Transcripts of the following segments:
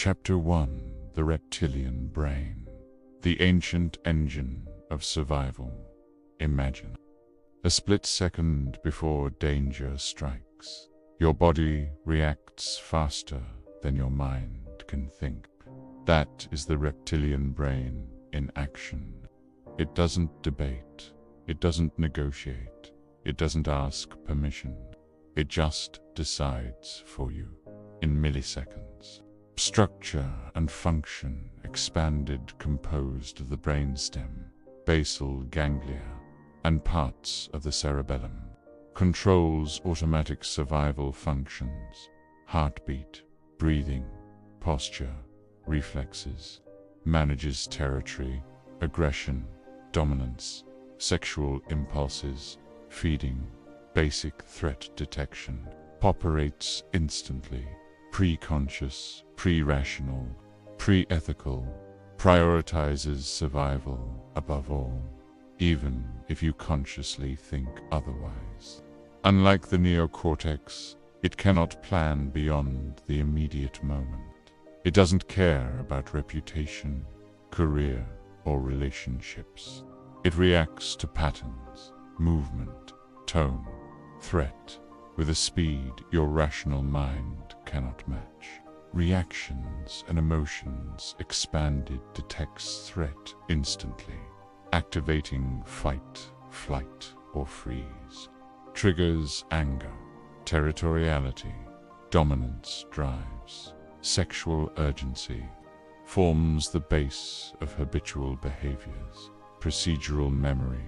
Chapter 1: The Reptilian Brain. The ancient engine of survival. Imagine a split second before danger strikes. Your body reacts faster than your mind can think. That is the reptilian brain in action. It doesn't debate. It doesn't negotiate. It doesn't ask permission. It just decides for you in milliseconds. Structure and function expanded, composed of the brainstem, basal ganglia, and parts of the cerebellum. Controls automatic survival functions, heartbeat, breathing, posture, reflexes. Manages territory, aggression, dominance, sexual impulses, feeding, basic threat detection. Operates instantly. Pre-conscious, pre-rational, pre-ethical, prioritizes survival above all, even if you consciously think otherwise. Unlike the neocortex, it cannot plan beyond the immediate moment. It doesn't care about reputation, career, or relationships. It reacts to patterns, movement, tone, threat, with a speed your rational mind cannot match. Reactions and emotions expanded detects threat instantly, activating fight, flight, or freeze. Triggers anger, territoriality, dominance drives, sexual urgency, forms the base of habitual behaviors, procedural memory,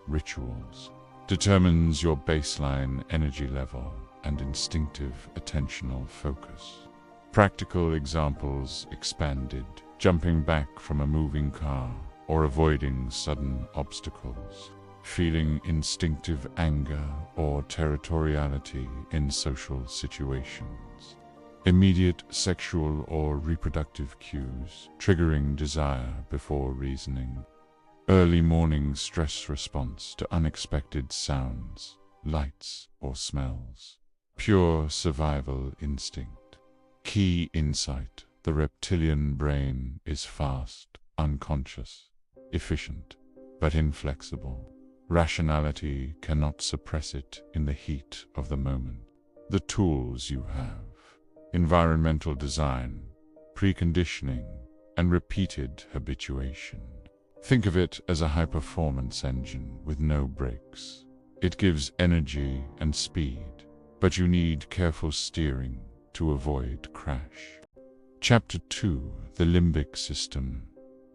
rituals, determines your baseline energy level and instinctive attentional focus. Practical examples expanded, jumping back from a moving car or avoiding sudden obstacles, feeling instinctive anger or territoriality in social situations. Immediate sexual or reproductive cues, triggering desire before reasoning. Early morning stress response to unexpected sounds, lights, or smells. Pure survival instinct. Key insight: the reptilian brain is fast, unconscious, efficient, but inflexible. Rationality cannot suppress it in the heat of the moment. The tools you have: environmental design, preconditioning, and repeated habituation. Think of it as a high-performance engine with no brakes. It gives energy and speed, but you need careful steering to avoid crash. Chapter 2: The Limbic System.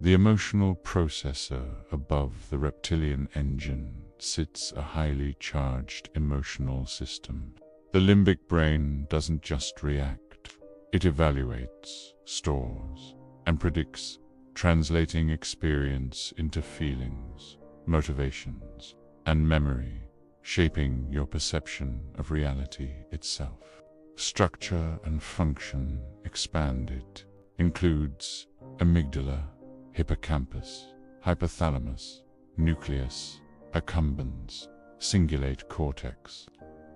The emotional processor above the reptilian engine sits a highly charged emotional system. The limbic brain doesn't just react. It evaluates, stores, and predicts, translating experience into feelings, motivations, and memory, shaping your perception of reality itself. Structure and function expanded, includes amygdala, hippocampus, hypothalamus, nucleus, accumbens, cingulate cortex.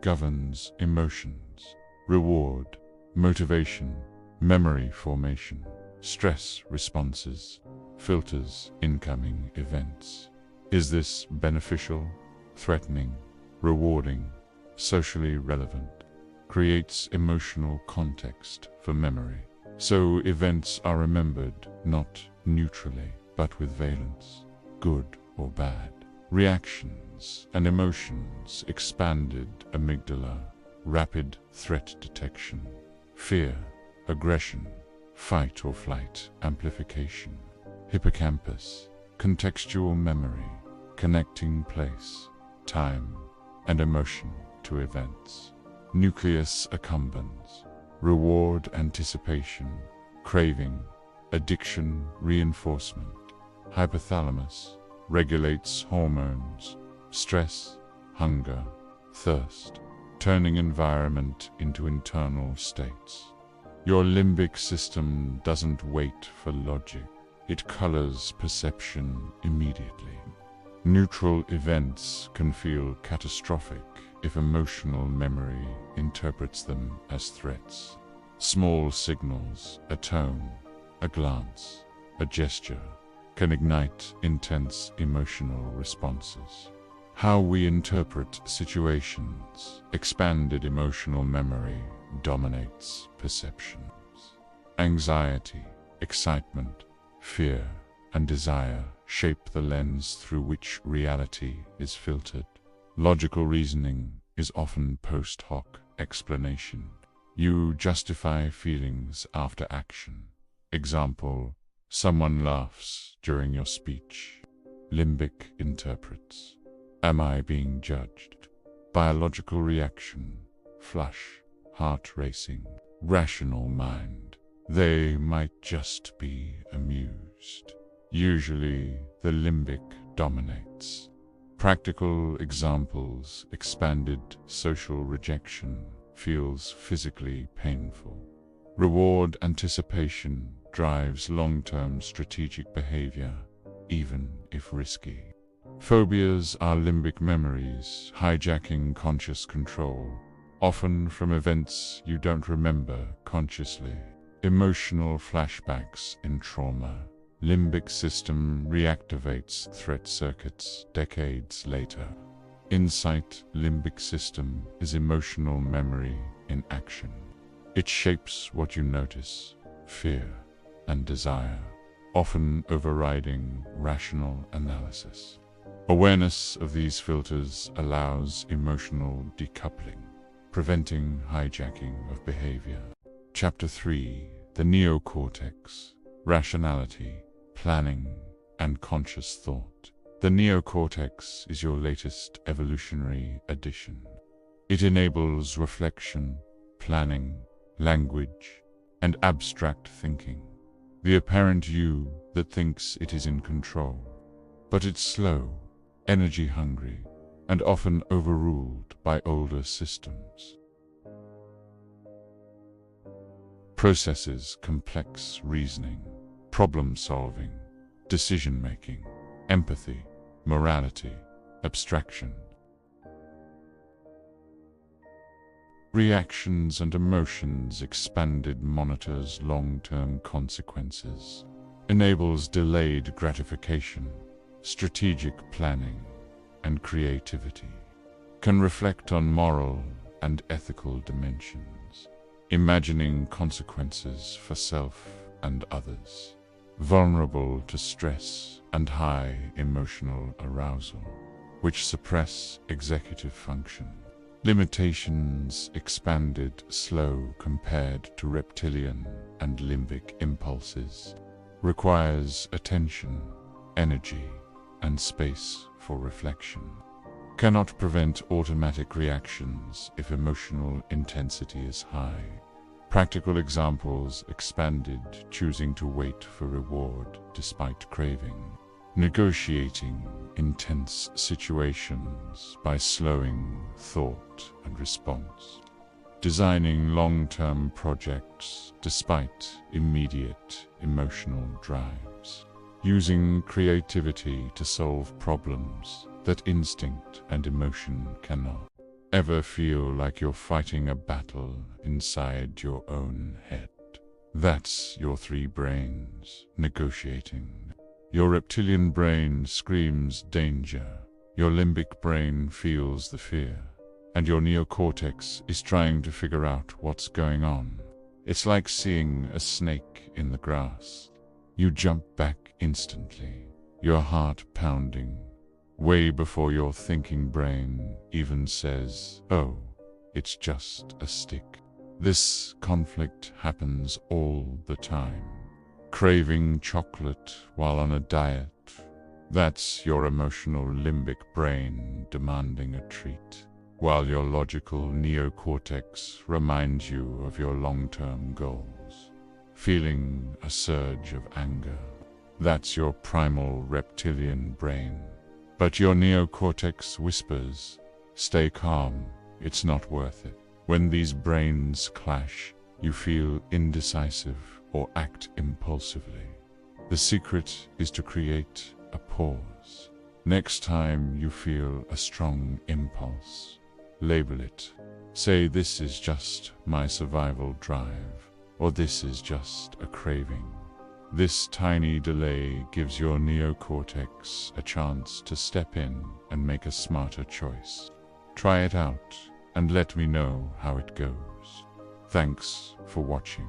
Governs emotions, reward, motivation, memory formation, stress responses, filters incoming events. Is this beneficial, threatening, rewarding, socially relevant? Creates emotional context for memory. So events are remembered not neutrally, but with valence, good or bad. Reactions and emotions expanded amygdala, rapid threat detection, fear, aggression, fight or flight amplification. Hippocampus, contextual memory, connecting place, time, and emotion to events. Nucleus accumbens, reward anticipation, craving, addiction reinforcement. Hypothalamus, regulates hormones, stress, hunger, thirst, turning environment into internal states. Your limbic system doesn't wait for logic. It colors perception immediately. Neutral events can feel catastrophic if emotional memory interprets them as threats. Small signals, a tone, a glance, a gesture, can ignite intense emotional responses. How we interpret situations, expanded emotional memory dominates perceptions. Anxiety, excitement, fear, and desire shape the lens through which reality is filtered. Logical reasoning is often post hoc explanation. You justify feelings after action. Example, someone laughs during your speech. Limbic interprets. Am I being judged? Biological reaction, flush, heart racing. Rational mind. They might just be amused. Usually, the limbic dominates. Practical examples, expanded social rejection feels physically painful. Reward anticipation drives long-term strategic behavior, even if risky. Phobias are limbic memories, hijacking conscious control, often from events you don't remember consciously. Emotional flashbacks in trauma. Limbic system reactivates threat circuits decades later. Insight. Limbic system is emotional memory in action. It shapes what you notice, fear, and desire, often overriding rational analysis. Awareness of these filters allows emotional decoupling, preventing hijacking of behavior. Chapter 3. The neocortex. Rationality, planning, and conscious thought. The neocortex is your latest evolutionary addition. It enables reflection, planning, language, and abstract thinking. The apparent you that thinks it is in control. But it's slow, energy-hungry, and often overruled by older systems. Processes complex reasoning, problem-solving, decision-making, empathy, morality, abstraction. Reactions and emotions expanded monitors long-term consequences, enables delayed gratification, strategic planning, and creativity, can reflect on moral and ethical dimensions, imagining consequences for self and others, vulnerable to stress and high emotional arousal, which suppress executive function. Limitations. Expanded, slow compared to reptilian and limbic impulses, requires attention, energy, and space for reflection. Cannot prevent automatic reactions if emotional intensity is high. Practical examples. Expanded, choosing to wait for reward despite craving. Negotiating intense situations by slowing thought and response. Designing long-term projects despite immediate emotional drives. Using creativity to solve problems that instinct and emotion cannot. Ever feel like you're fighting a battle inside your own head? That's your three brains negotiating. Your reptilian brain screams danger, your limbic brain feels the fear, and your neocortex is trying to figure out what's going on. It's like seeing a snake in the grass. You jump back instantly, your heart pounding, way before your thinking brain even says, "Oh, it's just a stick." This conflict happens all the time. Craving chocolate while on a diet. That's your emotional limbic brain demanding a treat, while your logical neocortex reminds you of your long-term goals. Feeling a surge of anger. That's your primal reptilian brain. But your neocortex whispers, "Stay calm, it's not worth it." When these brains clash, you feel indecisive or act impulsively. The secret is to create a pause. Next time you feel a strong impulse, label it. Say, "This is just my survival drive," or this is just a craving. This tiny delay gives your neocortex a chance to step in and make a smarter choice. Try it out and let me know how it goes. Thanks for watching.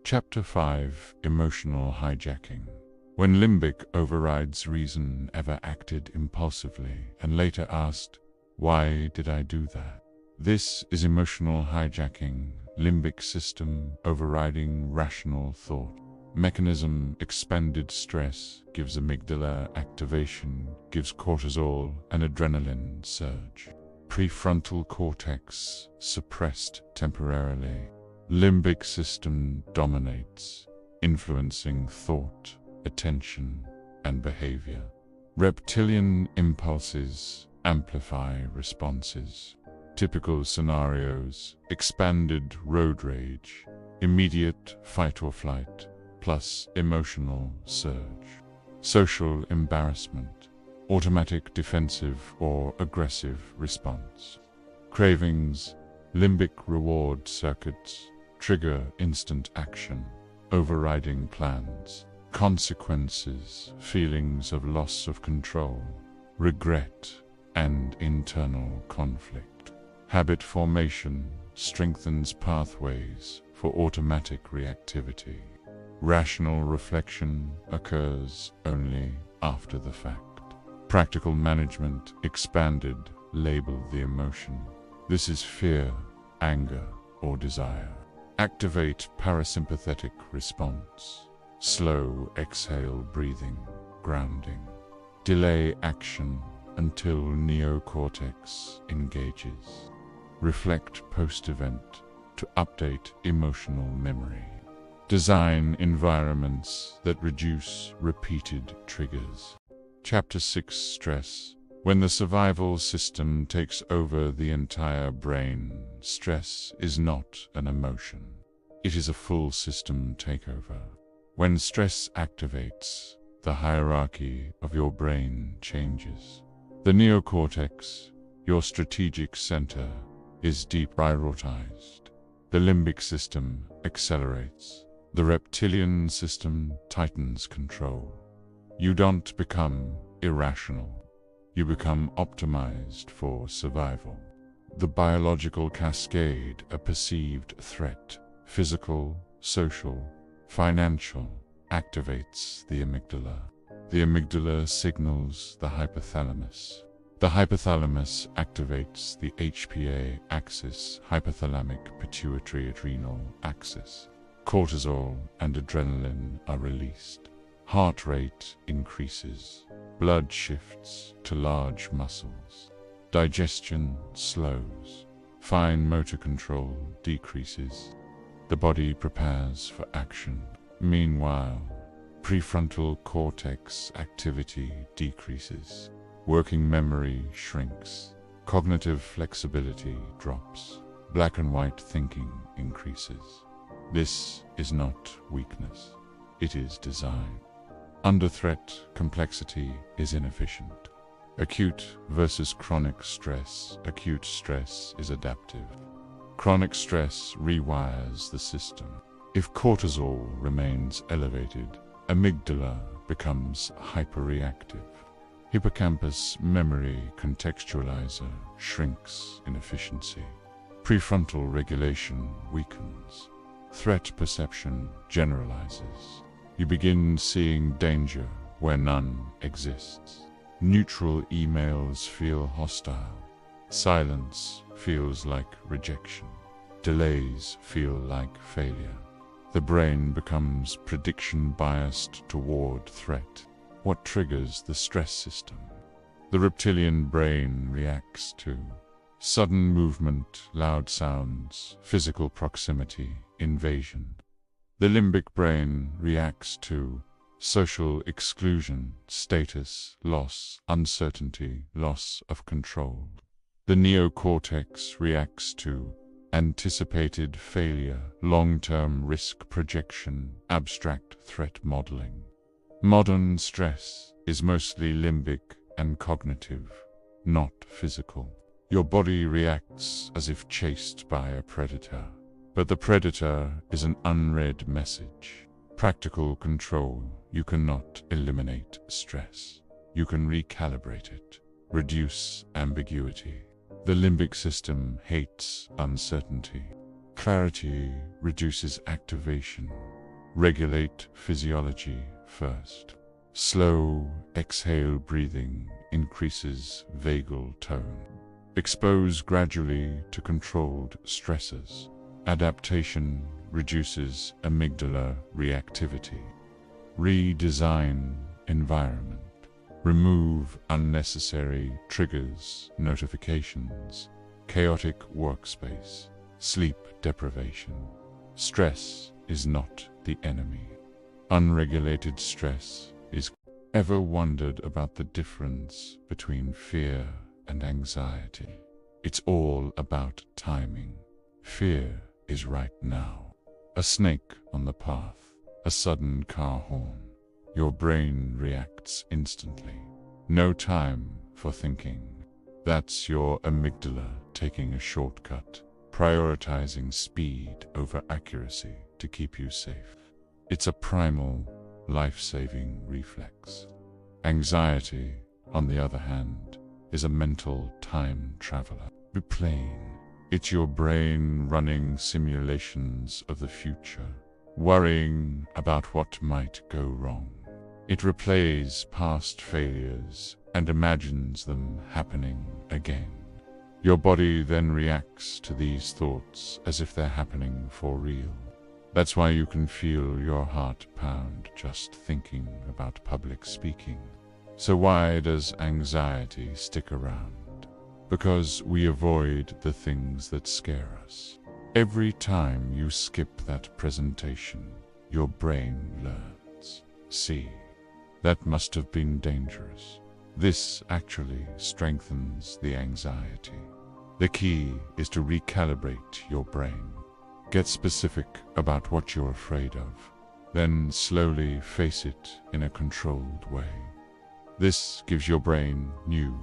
Chapter 5: Emotional Hijacking. When limbic overrides reason, ever acted impulsively and later asked, "Why did I do that?" This is emotional hijacking, limbic system overriding rational thought. Mechanism: expanded stress gives amygdala activation, gives cortisol and adrenaline surge. Prefrontal cortex suppressed temporarily. Limbic system dominates, influencing thought, attention, and behavior. Reptilian impulses amplify responses. Typical scenarios: expanded road rage, immediate fight or flight, plus emotional surge. Social embarrassment, automatic defensive or aggressive response. Cravings: limbic reward circuits trigger instant action, overriding plans. Consequences: feelings of loss of control, regret, and internal conflict. Habit formation strengthens pathways for automatic reactivity. Rational reflection occurs only after the fact. Practical management: expanded, label the emotion. This is fear, anger, or desire. Activate parasympathetic response. Slow exhale breathing, grounding. Delay action until neocortex engages. Reflect post-event to update emotional memory. Design environments that reduce repeated triggers. Chapter 6: Stress. When the survival system takes over the entire brain, stress is not an emotion. It is a full system takeover. When stress activates, the hierarchy of your brain changes. The neocortex, your strategic center, is deprioritized. The limbic system accelerates. The reptilian system tightens control. You don't become irrational. You become optimized for survival. The biological cascade: a perceived threat, physical, social, financial, activates the amygdala. The amygdala signals the hypothalamus. The hypothalamus activates the HPA axis, hypothalamic pituitary adrenal axis. Cortisol and adrenaline are released. Heart rate increases. Blood shifts to large muscles. Digestion slows. Fine motor control decreases. The body prepares for action. Meanwhile, prefrontal cortex activity decreases. Working memory shrinks. Cognitive flexibility drops. Black and white thinking increases. This is not weakness. It is design. Under threat, complexity is inefficient. Acute versus chronic stress. Acute stress is adaptive. Chronic stress rewires the system. If cortisol remains elevated, amygdala becomes hyperreactive. Hippocampus memory contextualizer shrinks in efficiency. Prefrontal regulation weakens. Threat perception generalizes. You begin seeing danger where none exists. Neutral emails feel hostile. Silence feels like rejection. Delays feel like failure. The brain becomes prediction biased toward threat. What triggers the stress system? The reptilian brain reacts to sudden movement, loud sounds, physical proximity, invasion. The limbic brain reacts to social exclusion, status, loss, uncertainty, loss of control. The neocortex reacts to anticipated failure, long-term risk projection, abstract threat modeling. Modern stress is mostly limbic and cognitive, not physical. Your body reacts as if chased by a predator. But the predator is an unread message. Practical control. You cannot eliminate stress. You can recalibrate it, reduce ambiguity. The limbic system hates uncertainty. Clarity reduces activation. Regulate physiology first. Slow exhale breathing increases vagal tone. Expose gradually to controlled stressors. Adaptation reduces amygdala reactivity. Redesign environment. Remove unnecessary triggers, notifications, chaotic workspace, sleep deprivation. Stress is not the enemy. Unregulated stress is. Ever wondered about the difference between fear and anxiety? It's all about timing. Fear is right now. A snake on the path, a sudden car horn. Your brain reacts instantly. No time for thinking. That's your amygdala taking a shortcut, prioritizing speed over accuracy to keep you safe. It's a primal, life-saving reflex. Anxiety, on the other hand, is a mental time traveler. Be plain. It's your brain running simulations of the future, worrying about what might go wrong. It replays past failures and imagines them happening again. Your body then reacts to these thoughts as if they're happening for real. That's why you can feel your heart pound just thinking about public speaking. So why does anxiety stick around? Because we avoid the things that scare us. Every time you skip that presentation, your brain learns. See, that must have been dangerous. This actually strengthens the anxiety. The key is to recalibrate your brain. Get specific about what you're afraid of, then slowly face it in a controlled way. This gives your brain new,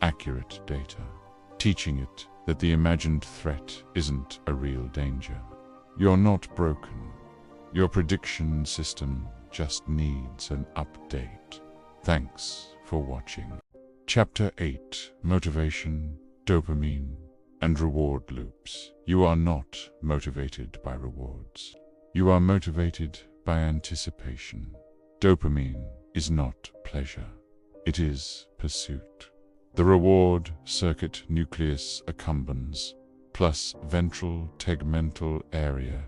accurate data, teaching it that the imagined threat isn't a real danger. You're not broken. Your prediction system just needs an update. Thanks for watching. Chapter 8: Motivation, Dopamine, and Reward Loops. You are not motivated by rewards. You are motivated by anticipation. Dopamine is not pleasure. It is pursuit. The reward circuit nucleus accumbens plus ventral tegmental area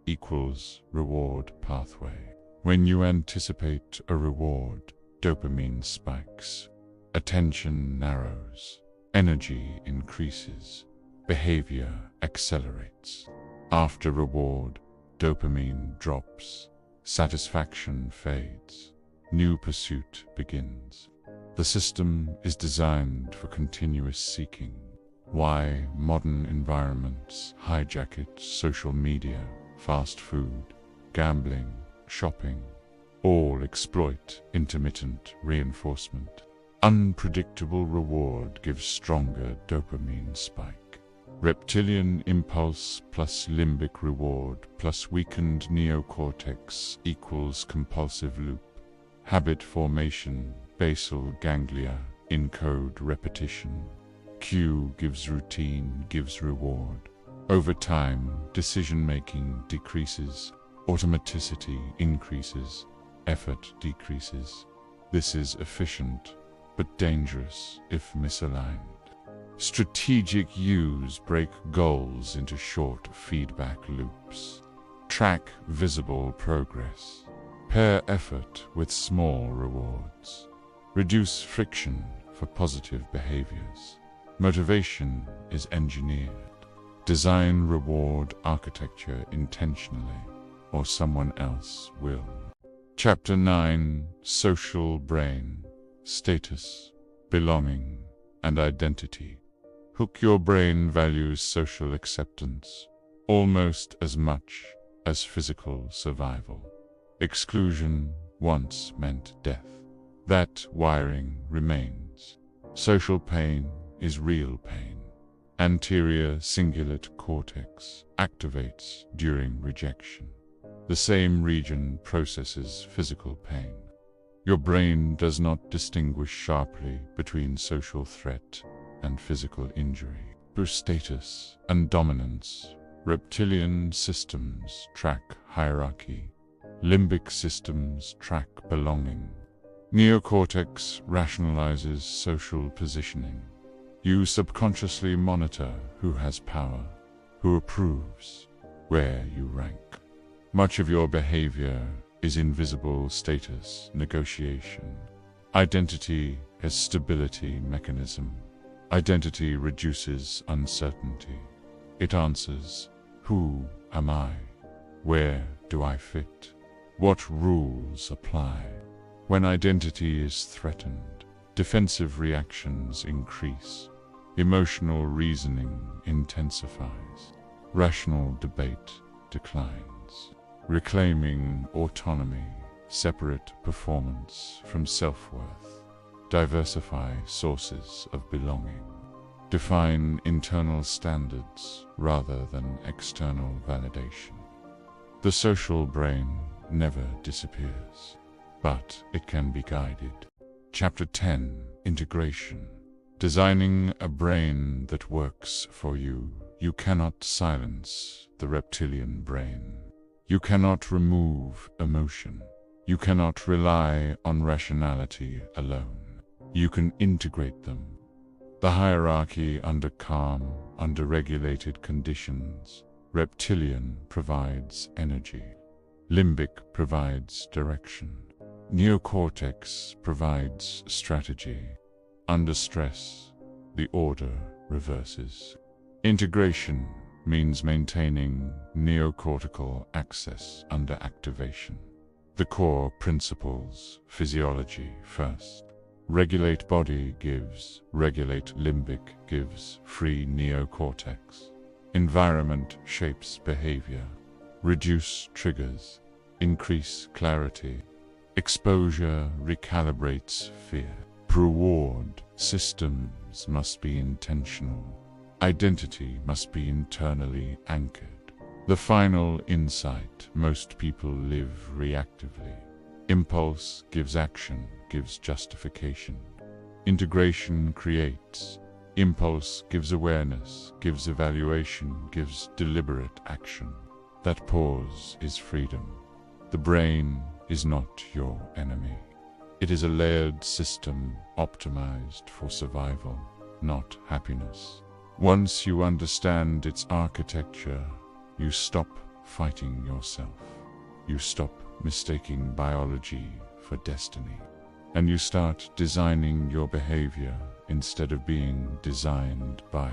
equals reward pathway. When you anticipate a reward, dopamine spikes, attention narrows, energy increases, behavior accelerates. After reward, dopamine drops, satisfaction fades, new pursuit begins. The system is designed for continuous seeking. Why modern environments hijack it: social media, fast food, gambling, shopping, all exploit intermittent reinforcement. Unpredictable reward gives stronger dopamine spike. Reptilian impulse plus limbic reward plus weakened neocortex equals compulsive loop. Habit formation, basal ganglia encode repetition. Cue gives routine, gives reward. Over time, decision-making decreases, automaticity increases, effort decreases. This is efficient, but dangerous if misaligned. Strategic use break goals into short feedback loops. Track visible progress. Pair effort with small rewards. Reduce friction for positive behaviors. Motivation is engineered. Design reward architecture intentionally, or someone else will. Chapter 9: Social Brain, Status, Belonging, and Identity. Hook your brain values social acceptance almost as much as physical survival. Exclusion once meant death. That wiring remains. Social pain is real pain. Anterior cingulate cortex activates during rejection. The same region processes physical pain. Your brain does not distinguish sharply between social threat and physical injury. Through status and dominance, reptilian systems track hierarchy. Limbic systems track belonging. Neocortex rationalizes social positioning. You subconsciously monitor who has power, who approves, where you rank. Much of your behavior is invisible status negotiation. Identity as stability mechanism. Identity reduces uncertainty. It answers, who am I? Where do I fit? What rules apply? When identity is threatened, defensive reactions increase. Emotional reasoning intensifies. Rational debate declines. Reclaiming autonomy, separate performance from self-worth. Diversify sources of belonging. Define internal standards rather than external validation. The social brain never disappears, but it can be guided. Chapter 10: Integration. Designing a brain that works for you. You cannot silence the reptilian brain. You cannot remove emotion. You cannot rely on rationality alone. You can integrate them. The hierarchy under calm, under regulated conditions. Reptilian provides energy. Limbic provides direction. Neocortex provides strategy. Under stress, the order reverses. Integration means maintaining neocortical access under activation. The core principles: physiology first. Regulate body gives, regulate limbic gives, free neocortex. Environment shapes behavior. Reduce triggers, increase clarity. Exposure recalibrates fear. Reward systems must be intentional. Identity must be internally anchored. The final insight: most people live reactively. Impulse gives action, gives justification. Integration creates. Impulse gives awareness, gives evaluation, gives deliberate action. That pause is freedom. The brain is not your enemy. It is a layered system optimized for survival, not happiness. Once you understand its architecture, you stop fighting yourself. You stop mistaking biology for destiny. And you start designing your behavior instead of being designed by